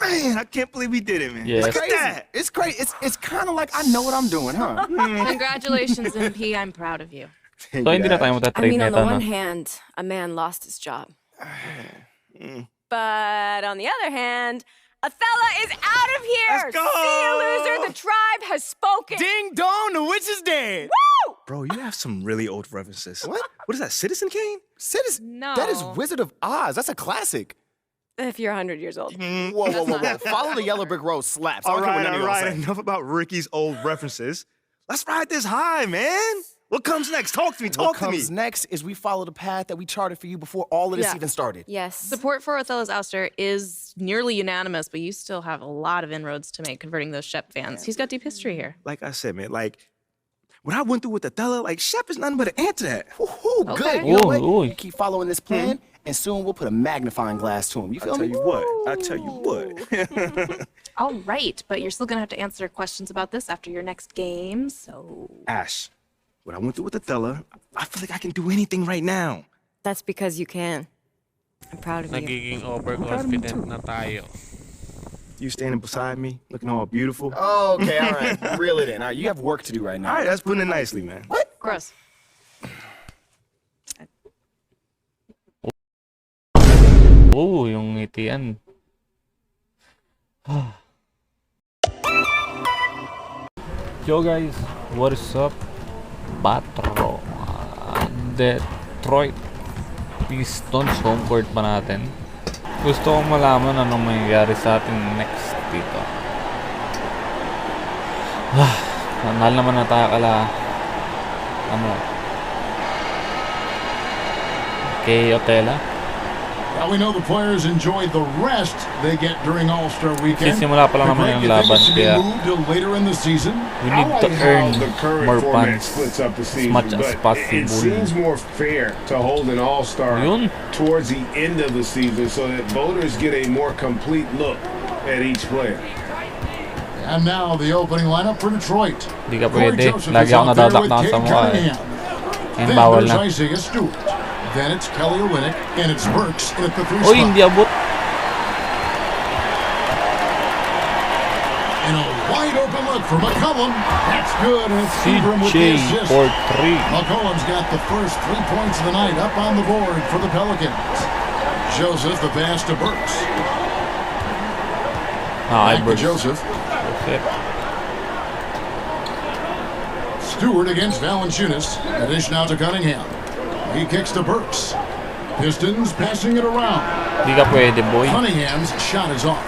Man, I can't believe we did it, man. Yes. Look at that. It's great. It's kind of like I know what I'm doing, huh? Congratulations, MP. I'm proud of you. So, hindi na tayo I matatrade mean, on nito, the no? one hand, a man lost his job. But on the other hand, Othella is out of here! Let's go! See you, loser! The tribe has spoken! Ding dong, the witch is dead. Woo! Bro, you have some really old references. What? What is that, Citizen Kane? Citizen. No. That is Wizard of Oz. That's a classic. If you're 100 years old. Whoa. Follow the yellow brick road slaps. I don't care what none of y'all say. Enough about Ricky's old references. Let's ride this high, man. What comes next? Talk to me. What comes next is we follow the path that we charted for you before all of this Yeah. even started. Yes. Support for Othella's ouster is nearly unanimous, but you still have a lot of inroads to make converting those Shep fans. He's got deep history here. Like I said, man, like, what I went through with Othella, like, Shep is nothing but an ant to that. Woohoo, Okay. good. You know what? Ooh. You keep following this plan, and soon we'll put a magnifying glass to him. You feel I me? tell you what. All right, but you're still going to have to answer questions about this after your next game, so... Ash, what I went through with Othella, I feel like I can do anything right now. That's because you can. I'm proud of you. Nagiging overconfident na tayo. You standing beside me, looking all beautiful. Okay, all right. Reel it in. All right, you have work to do right now. All right, that's putting it nicely, man. Gross. Oo, yung ngitian. Yo guys, what is up? Batro. Detroit Pistons home court pa natin. Gusto kong malaman anong mangyayari sa atin next dito. Mahal naman na tayo kala kay Othella. Well, we know the players enjoyed the rest they get during All-Star Weekend. Sisimula pa lang naman yung laban, kaya later in the season. we need to earn more points splits up the as season, much as but it possible. seems more fair to hold an all-star Yun. towards the end of the season so that voters get a more complete look at each player. And now the opening lineup for Detroit. Di ka Corey pwede. Joseph Lagi is ako out there with nadadakdakan sa Cade mukha eh. Cunningham. Ngayon Then bawal there's na. Isaiah Stewart. Then it's Kelly Olynyk, and it's Burks at the 3 Uy, spot. hindi abot. And a wide open look for McCollum. That's good, and it's Ingram with the CJ assist. for 3. McCollum's got the first 3 points of the night up on the board for the Pelicans. Joseph, the pass to Burks. Back to Joseph. Okay. Stewart against Valanciunas. A dish now to Cunningham. He kicks to Burks. Pistons passing it around. Di ka pwede, boy. Cunningham's shot is off.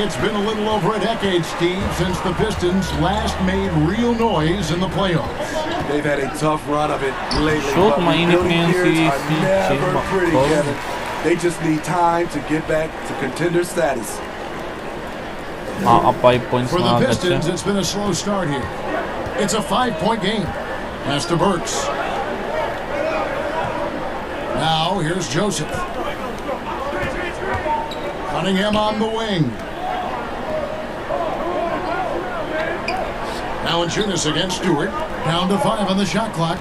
It's been a little over a decade, Steve, since the Pistons last made real noise in the playoffs. They've had a tough run of it lately, Shoot, but mainit rebuilding ngayon years si are never pretty, McCollum. Kevin. They just need time to get back to contender status. Maka 5 points For na the agad siya. Pistons, it's been a slow start here. It's a 5-point game. Pass to Burks. Now, here's Joseph. Cunningham on the wing. Valanciunas against Stewart. Down to 5 on the shot clock.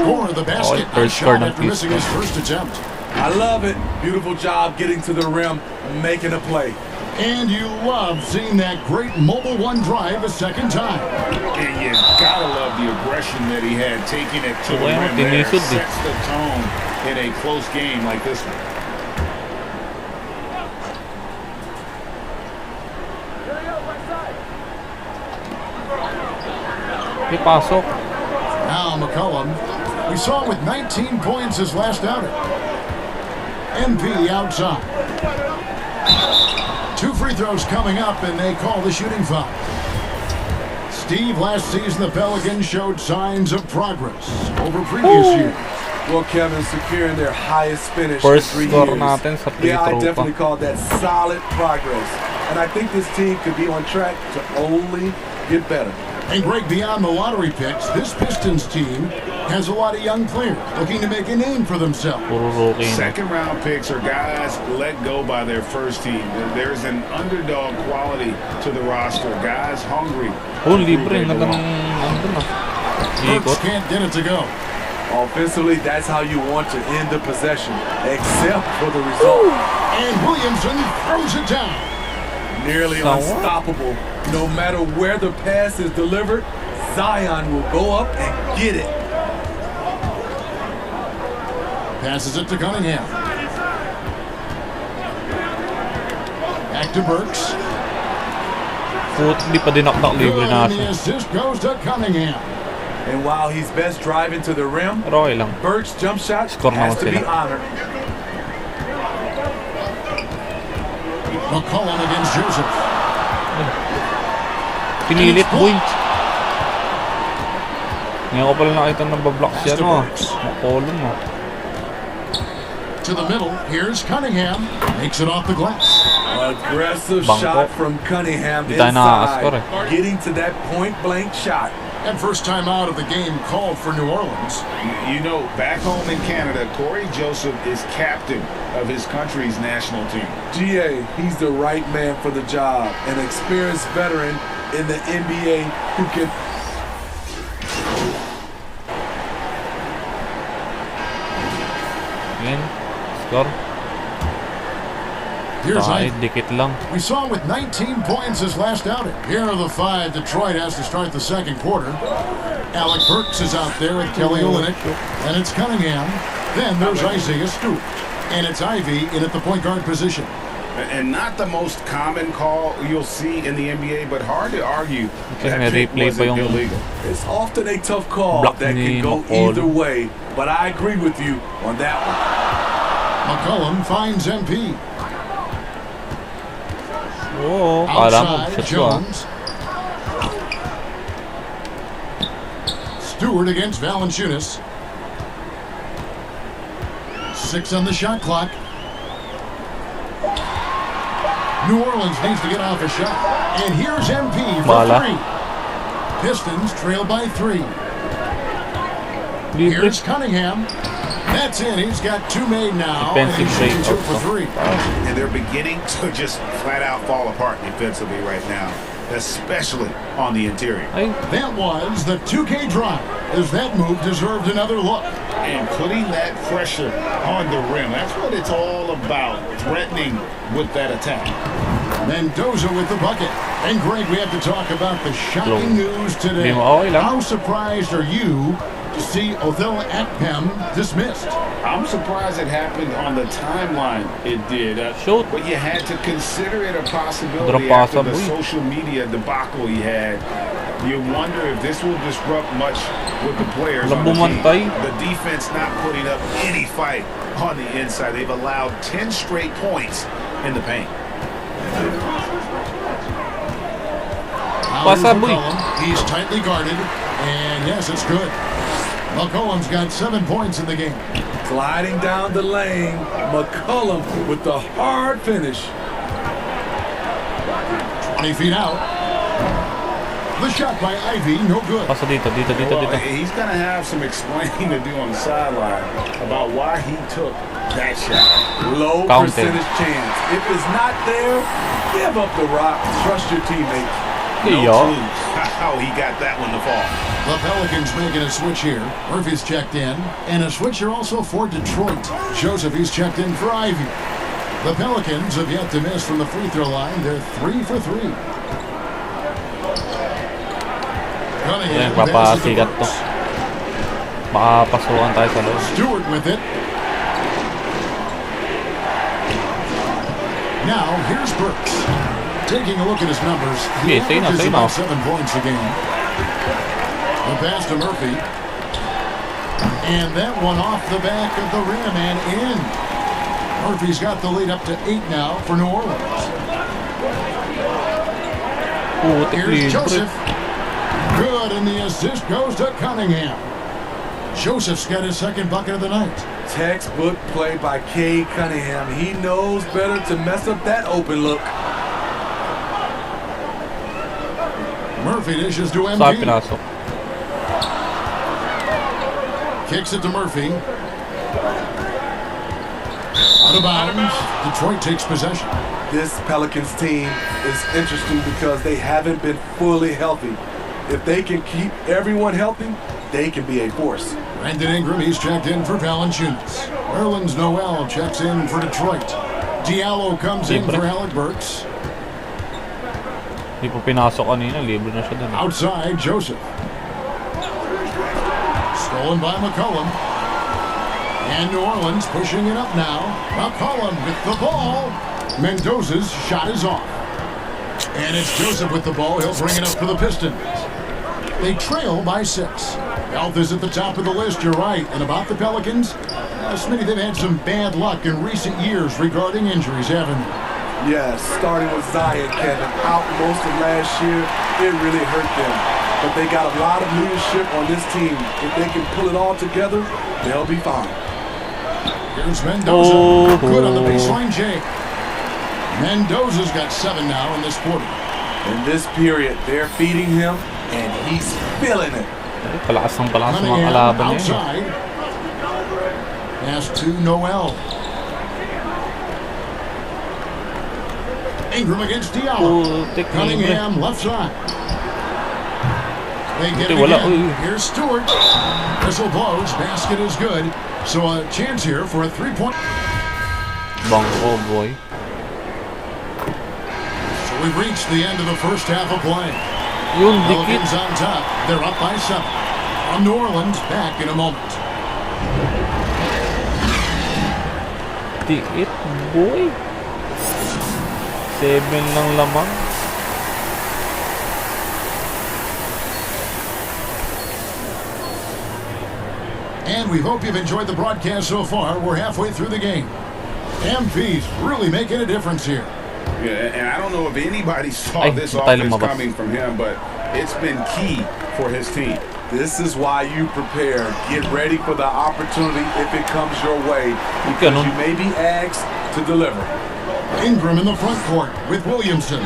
Score the basket. First score Shot ng after missing his first attempt. I love it. Beautiful job getting to the rim, making a play. And you love seeing that great mobile one drive a second time. And you gotta love the aggression that he had, taking it to the Well, rim there, tinisod eh. sets the tone in a close game like this one. Ipasok. Now McCollum. We saw him with 19 points his last outing. MP outside. 2 free throws coming up, and they call the shooting foul. Steve, last season the Pelicans showed signs of progress over previous years. Well, Kevin, securing their highest finish First in 3 score years. natin sa free Yeah, I throw definitely pa. call that solid progress. And I think this team could be on track to only get better. And Greg, beyond the lottery picks, this Pistons team has a lot of young players looking to make a name for themselves. Puro rookie na. Second round picks are guys let go by their first team. There's an underdog quality to the roster. Guys hungry. Oh, to prove libre. they Nandun belong. na. Burks Ikot. can't get it to go. Offensively, that's how you want to end the possession, except for the result. And Williamson throws it down. Nearly unstoppable. No matter where the pass is delivered, Zion will go up and get it. Passes it to Cunningham. Back to Burks. Hindi pa dinakdak libre Good, na and the siya. assist goes to Cunningham. And while he's best driving to the rim, Pero okay lang. Burks' jump shot Score has naman to be sila. honored. McCollum against Joseph. Pinilit, boy. Ngayon ko pala nakita ng bablock siya, no? Makolong, no? To the middle, here's Cunningham. Makes it off the glass. Aggressive Bangko. shot from Cunningham Di tayo nakaka-score, inside, getting to that point-blank shot. And first time out of the game called for New Orleans. You know, back home in Canada, Corey Joseph is captain of his country's national team. GA, he's the right man for the job. An experienced veteran in the NBA who can... Yan. Score. Here's Ay, Ivey. dikit lang. We saw him with 19 points his last outing. Here are the 5 Detroit has to start the second quarter. Alec Burks is out there with Kelly Olynyk. And it's Cunningham. Then there's Isaiah Stewart. And it's Ivey in at the point guard position. And not the most common call you'll see in the NBA, but hard to argue Kasi may that pick replay pa wasn't yung illegal. It's often a tough call block that ni can go McCollum. either way, but I agree with you on that one. McCollum finds MP. Oo, kala mo. Outside, Shot ko, ah. Jones. Stewart against Valanciunas. 6 on the shot clock. New Orleans needs to get off a shot. And here's MP for Bala. 3. Pistons trail by 3. Libre. Here's Cunningham. That's in. He's got 2 made now. And Defensive he's shooting 2 break. for 3. And they're beginning to just flat out fall apart defensively right now, especially on the interior. Ay, That was the 2K drive, as that move deserved another look. And putting that pressure on the rim, that's what it's all about, threatening with that attack. Mendoza with the bucket. And Greg, we have to talk about the shocking news today. Hindi mo okay lang. How surprised are you to see Othella Akpem dismissed? I'm surprised it happened on the timeline it did. Shoot. But you had to consider it a possibility Drop after the pass, boy. social media debacle he had. You wonder if this will disrupt much with the players on the team. Bumantay. The defense not putting up any fight on the inside. They've allowed 10 straight points in the paint. Here's Pasa, boy. McCollum. He's tightly guarded. And yes, it's good. McCollum's got 7 points in the game. Gliding down the lane, McCollum with the hard finish. 20 feet out. The shot by Ivey, no good. pasa dito. Well, he's going to have some explaining to do on the sideline about why he took that shot. Low Counted. percentage chance. If it's not there, give up the rock. Trust your teammates. No Yo. clue how he got that one to fall. The Pelicans making a switch here. Murphy's checked in. And a switch here also for Detroit. Joseph, he's checked in for Ivey. The Pelicans have yet to miss from the free throw line. They're 3 for 3. Cunningham Yan, passes to papasigat to. Burks. Baka pasukan tayo sa loob. Stewart with it. Now, here's Burks. Taking a look at his numbers, he Okay, say no, averages say about no. 7 points a game. The pass to Murphy. And that one off the back of the rim and in. Murphy's got the lead up to 8 now for New Orleans. Putik Here's libre. Joseph. Good, and the assist goes to Cunningham. Joseph's got his second bucket of the night. Textbook play by Cade Cunningham. He knows better to mess up that open look. Murphy dishes to Sa MP. pinasok. Kicks it to Murphy. Out of bounds. Detroit takes possession. This Pelicans team is interesting because they haven't been fully healthy. If they can keep everyone healthy, they can be a force. Brandon Ingram, he's checked in for Valanciunas. Nerlens Noel checks in for Detroit. Diallo comes in for Alec Burks. Di pa pinasok kanina, libre na siya dun. Outside, Joseph. Stolen by McCollum. And New Orleans pushing it up now. McCollum with the ball. Mendoza's shot is off. And it's Joseph with the ball. He'll bring it up for the Pistons. They trail by 6. Health is at the top of the list, you're right. And about the Pelicans, Smitty, they've had some bad luck in recent years regarding injuries, haven't they? Yes, starting with Zion, Kevin, out most of last year, it really hurt them. But they got a lot of leadership on this team. If they can pull it all together, they'll be fine. Here's Mendoza. Good on the baseline, Jay. Mendoza's got 7 now in this quarter. In this period, they're feeding him, and he's feeling it. Palakas ng mga kalaban niya. Outside. Pass to Noel. Ingram against Diallo. Cunningham left side. They get it again. Here's Stewart. Whistle blows. Basket is good. So a chance here for a 3-point. Bangko, boy. So we've reached the end of the first half of play. Yun, dikit. Pelicans on top. They're up by 7. On New Orleans, back in a moment. Dikit, boy. 7 lang lamang. And we hope you've enjoyed the broadcast so far. We're halfway through the game. MP's really making a difference here. Yeah, and I don't know if anybody saw this offense coming from him, but it's been key for his team. This is why you prepare. Get ready for the opportunity if it comes your way, because you may be asked to deliver. Ingram in the front court with Williamson.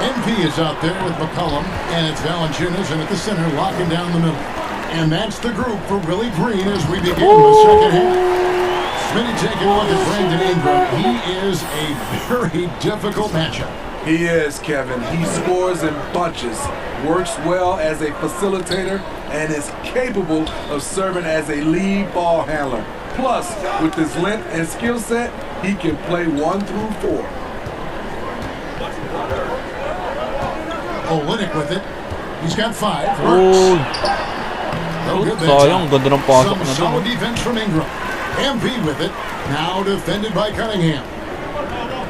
MP is out there with McCollum, and it's Valanciunas in at the center, locking down the middle. And that's the group for Willie Green as we begin the second half. Smitty taking a look at Brandon Ingram. He is a very difficult matchup. He is, Kevin. He scores in bunches, works well as a facilitator, and is capable of serving as a lead ball handler. Plus, with his length and skill set, he can play 1 through 4. Olynyk with it. He's got 5. Oh. No good there. Sayang, ganda ng pasok Some na solid to. defense from Ingram. MP with it. Now defended by Cunningham.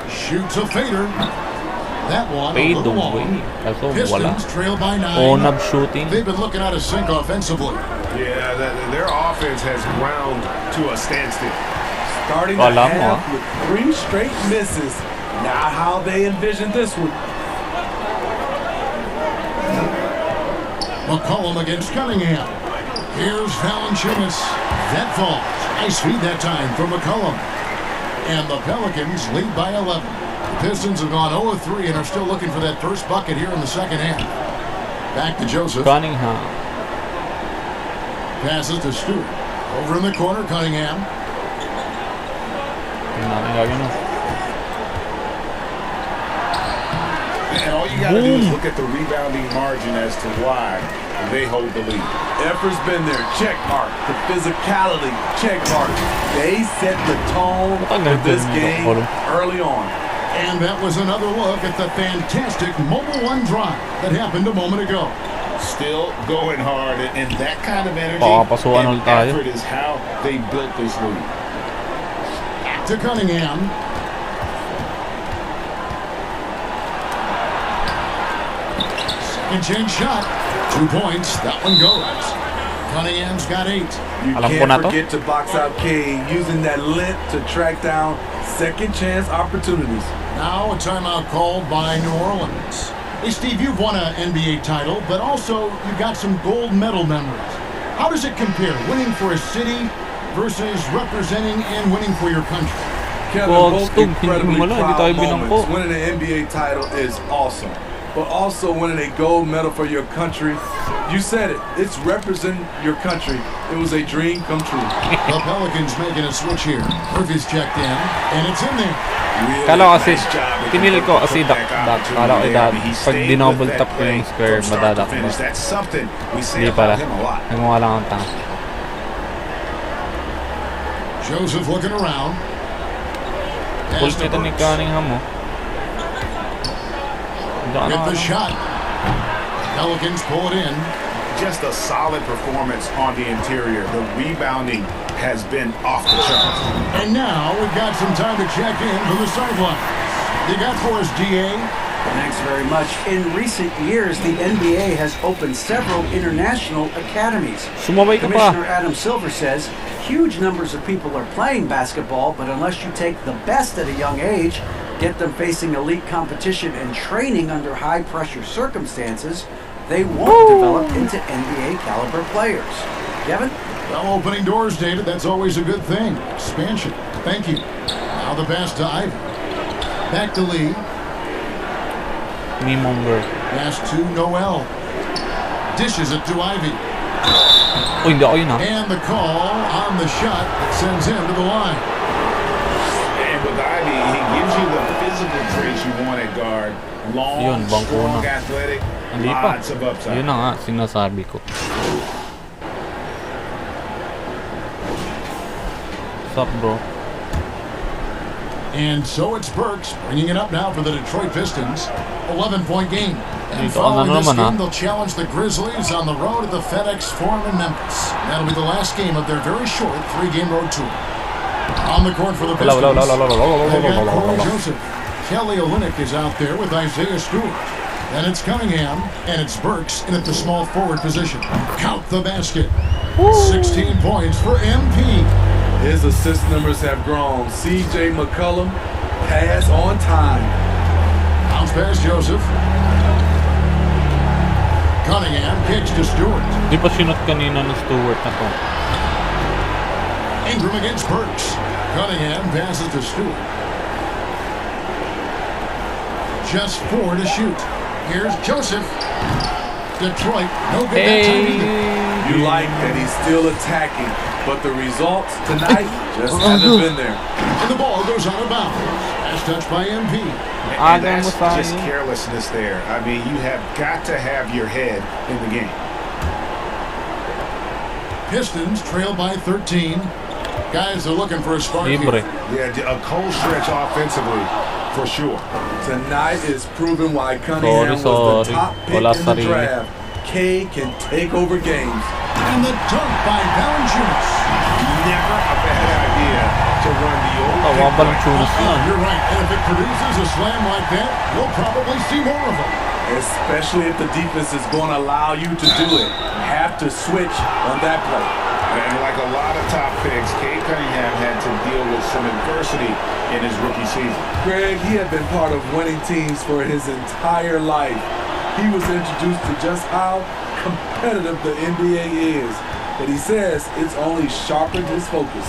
Shoots a fader. That one Fade a little away. long. Kaso Pistons wala. trail by 9. Onab shooting. They've been looking out of sync offensively. Yeah, their offense has ground to a standstill. Starting the half with 3 straight misses. Not how they envisioned this one. McCollum against Cunningham. Here's Valanciunas. That falls. Nice feed that time from McCollum. And the Pelicans lead by 11. The Pistons have gone 0-3 and are still looking for that first bucket here in the second half. Back to Joseph. Cunningham. Passes to Stewart. Over in the corner, Cunningham. And all you got to do is look at the rebounding margin as to why they hold the lead. Effort's been there, check mark. The physicality, check mark. They set the tone for this game early on. And that was another look at the fantastic Mobile One drive that happened a moment ago. Still going hard, and that kind of energy and effort is how they built this lead. Back to Cunningham. Second chance shot. 2 points. That one goes. Cunningham's got 8. You can't forget to box out K, using that length to track down second chance opportunities. Now a timeout called by New Orleans. Hey, Steve, you've won an NBA title, but also you've got some gold medal memories. How does it compare, winning for a city versus representing and winning for your country? Kevin, both incredibly proud moments. Winning an NBA title is awesome, but also winning a gold medal for your country, you said it, it's representing your country. It was a dream come true. The Pelicans making a switch here. Murphy's checked in, and it's in there. Really Kala ko kasi, nice job to pinili ko convert kasi the putback dak-dak. Kala ko opportunity there. I mean, he pag stayed dinouble with that tap ko play yung square, from start to madadakbo. finish. That's something we say Hindi pala. about him a lot. Nanguha lang ang tanga. Joseph looking around. Full Pass to nito ni Burks. Cunningham mo. Get the shot. Pelicans pull it in. Just a solid performance on the interior. The rebounding has been off the charts. And now we've got some time to check in from the sideline. You got for us, DA? Thanks very much. In recent years, the NBA has opened several international academies. Sumabay ka pa. Commissioner Adam Silver says huge numbers of people are playing basketball, but unless you take the best at a young age, get them facing elite competition and training under high-pressure circumstances, they won't develop into NBA caliber players. Kevin? Well, opening doors, David, that's always a good thing. Expansion. Thank you. Now the pass to Ivy. Back to Lee. Me-monger. Pass to Noel. Dishes it to Ivy. Uy, hindi ako yun ha. And the call on the shot sends him to the line. And with Ivy, he gives you the physical traits you want at guard. Long, Yun, bangko strong, na. athletic, Hindi pa. lots of upside. Yun na nga, sinasabi ko. What's up, bro? And so it's Burks bringing it up now for the Detroit Pistons. 11-point game. And Dito, following ano this naman, game, they'll challenge the Grizzlies on the road at the FedEx Forum in Memphis. That'll be the last game of their very short 3-game road tour. On the court for the Pistons, they've got Corey Joseph. Kelly Olynyk is out there with Isaiah Stewart. Then it's Cunningham, and it's Burks in at the small forward position. Count the basket. 16 points for MP. His assist numbers have grown. C.J. McCollum, pass on time. Bounce pass Joseph. Cunningham kicks to Stewart. Di pa sinot kanina ng Stewart na to. Ingram against Burks. Cunningham passes to Stewart. Just 4 to shoot. Here's Joseph. Detroit, no good that time either. You like that he's still attacking, but the results tonight just haven't been there. And the ball goes out of bounds. Pass touch by MP. And that's just carelessness there. I mean, you have got to have your head in the game. Pistons trail by 13. Guys are looking for a spark Libre. here. Yeah, a cold stretch offensively, for sure. Tonight is proving why Cunningham was the top pick in the draft. K can take over games. And the dunk by Valanciunas. Never a bad idea to run the old You're right. And if it produces a slam like that, you'll probably see more of them. Especially if the defense is going to allow you to do it. Have to switch on that play. And like a lot of top picks, Cade Cunningham had to deal with some adversity in his rookie season. Greg, he had been part of winning teams for his entire life. He was introduced to just how competitive the NBA is. But he says it's only sharpened his focus.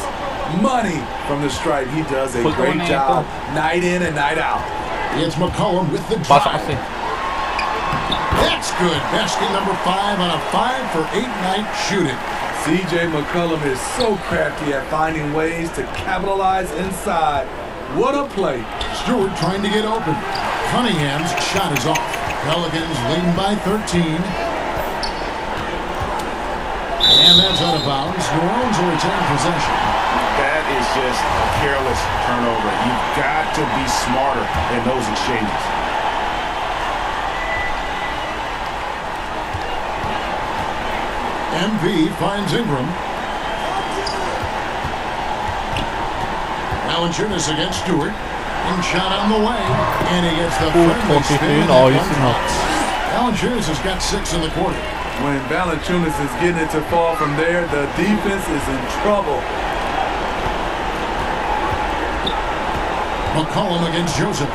Money from the stripe. He does a great job night in and night out. It's McCollum with the drive. That's good. Basket number 5 on a 5-for-8 night shooting. C.J. McCollum is so crafty at finding ways to capitalize inside. What a play. Stewart trying to get open. Cunningham's shot is off. Pelicans leading by 13. And that's out of bounds. New Orleans will retain possession. That is just a careless turnover. You've got to be smarter in those exchanges. MV finds Ingram. Valanciunas against Stewart. And shot on the way. And he gets the friendly spin. Valanciunas has got 6 in the quarter. When Valanciunas is getting it to fall from there, the defense is in trouble. McCollum against Joseph.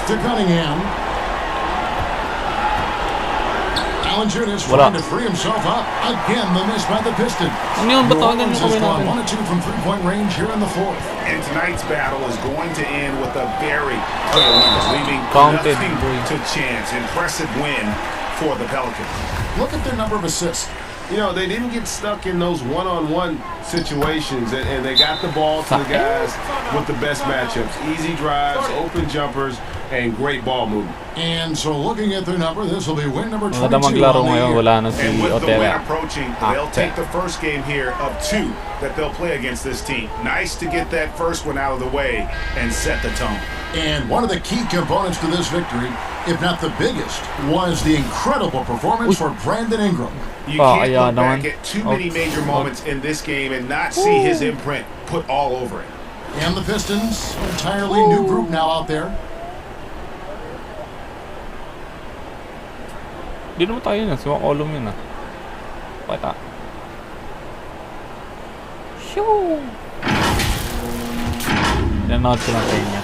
To Cunningham. Valanciunas trying to free himself up. Again, the miss by the Pistons. New Orleans has gone 1 of 2 from three-point range here in the 4th. And tonight's battle is going to end with a very clear winner, leaving nothing to chance. Impressive win for the Pelicans. Look at their number of assists. You know, they didn't get stuck in those one-on-one situations, and they got the ball to the guys with the best matchups. Easy drives, open jumpers, and great ball movement. And so looking at their number, this will be win number 22 Maganda maglaro on the ngayon, year. wala na si And with the win Othella. approaching, they'll take the first game here of 2 that they'll play against this team. Nice to get that first one out of the way and set the tone. And one of the key components to this victory, if not the biggest, was the incredible performance for Brandon Ingram. You can't ayan look back naman. at too many major moments in this game and not see his imprint put all over it. And the Pistons, entirely new group now out there. Di naman tayo yun. Si Makolum yun ah. Pakita. Shoo! Pinanood ko lang sa inyo.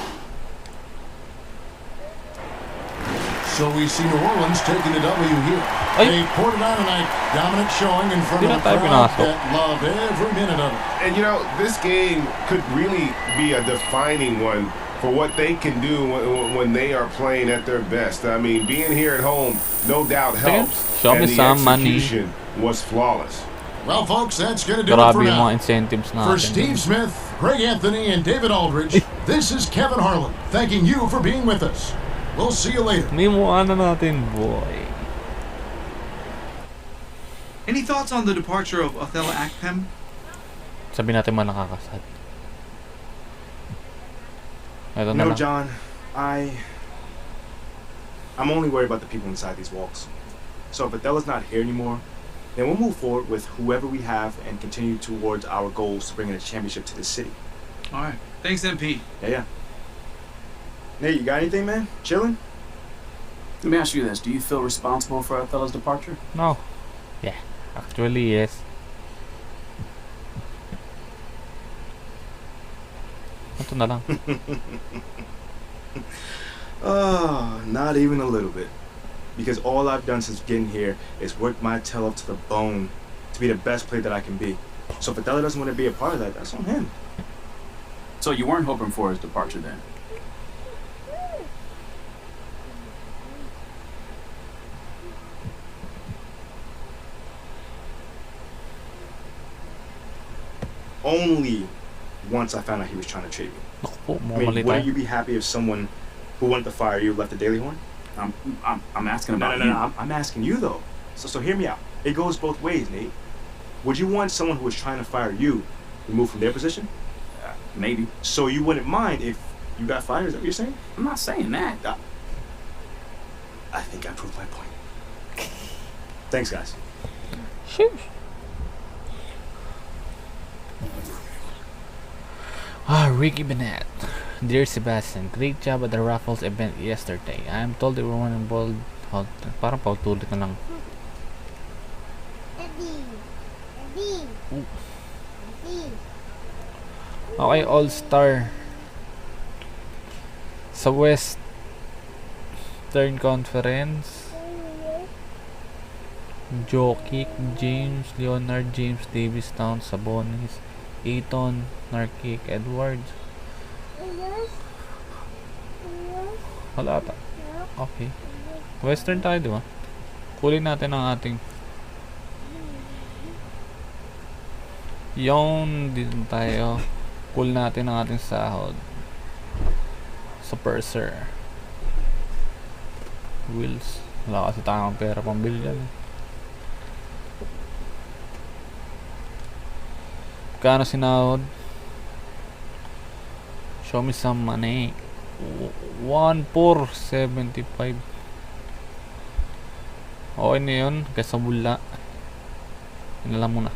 So we see New Orleans taking the W here. Ay. They poured it on tonight. Dominant showing in front Di of na a tayo crowd pinasok. that love every minute of it. And you know, this game could really be a defining one for what they can do when they are playing at their best. I mean, being here at home, no doubt helps. Show and me the some money. execution was flawless. Well, folks, that's going to do it Grabe for yung now. mga incentives natin. For Steve Smith, Greg Anthony, and David Aldridge, this is Kevin Harlan thanking you for being with us. We'll see you later. May mukha na natin, boy. Any thoughts on the departure of Othella Akpem? Sabi natin mga nakakasad. Ito na No, lang. John, I'm only worried about the people inside these walls. So if Othella's not here anymore, then we'll move forward with whoever we have and continue towards our goals to bring in a championship to this city. All right. Thanks, MP. Yeah. Nate, you got anything, man? Chilling? Let me ask you this. Do you feel responsible for Othella's departure? No. Yeah. Actually, yes. Ito na lang. Not even a little bit. Because all I've done since getting here is work my tail off to the bone to be the best player that I can be. So if Othella doesn't want to be a part of that, that's on him. So you weren't hoping for his departure then? Only once I found out he was trying to trade me. Naku po, I mean, mamali wouldn't tayo. you be happy if someone who wanted to fire you left the Daily Horn? I'm asking No, about no, you. no. I'm asking you though. So hear me out. It goes both ways, Nate. Would you want someone who was trying to fire you removed from their position? Maybe. So you wouldn't mind if you got fired? Is that what you're saying? I'm not saying that. I think I proved my point. Thanks, guys. Sheesh. Ricky Bennett. Dear Sebastian, great job at the Raffles event yesterday. I am told everyone involved... Parang pautulit na lang. Ooh. Okay, All-Star. Sa Western Conference. Jokic, James, Leonard, James, Davis, Towns, Sabonis, Ayton, Narkic, Edwards. Wala ata. Okay. Western tayo, di ba? Kulin natin ang ating... Yung dito tayo. Kul natin ang ating sahod. Sa purser. Wheels. Wala kasi tayong pera pambili dyan. Kano sinahod? Show me some money. 1,475. Okay na yun. Kaysa wala. Yun lang muna.